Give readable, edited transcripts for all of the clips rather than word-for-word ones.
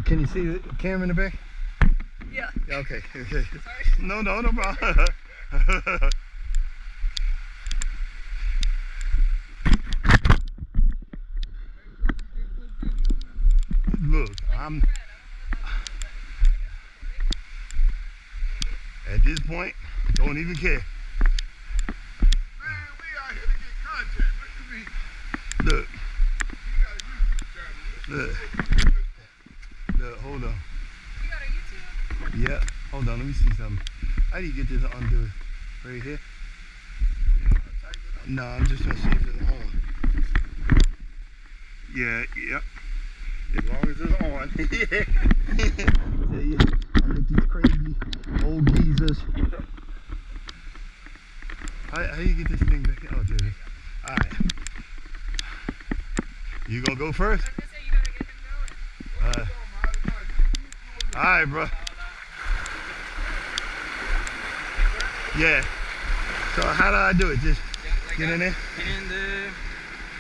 Can you see the camera in the back? Yeah. Okay. Sorry. No problem. Look, I'm at this point, don't even care. Man, we out here to get content. What you mean? Look, We got a YouTube channel. look, hold on. You got a YouTube? Yeah, hold on, let me see something. How do you get this undo it? Right here? No, I'm just gonna see if it's on. Yeah, yep. As long as it's on. Yeah. I'm with these crazy old geezers. How you get this thing back? Oh, there it is. Alright. You gonna go first? I was gonna say you gotta get him going. Alright, bro. Yeah. So how do I do it? Just get in there? And the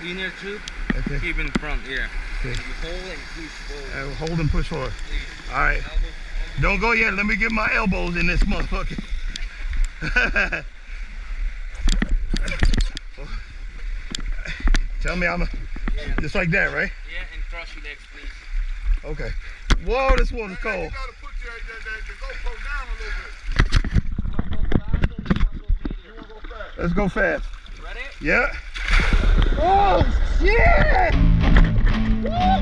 linear tube, Okay. keep in front, yeah. Okay. You hold and push forward. Hold and push forward. Please. Alright. Elbow. Don't go yet. Let me get my elbows in this motherfucker. Tell me I'm just like that, right? Yeah, and cross your legs, please. Okay. Whoa, this water's cold. You gotta put your GoPro down a little bit. You wanna go fast? Let's go fast. Ready? Yeah. Oh, shit! Woo!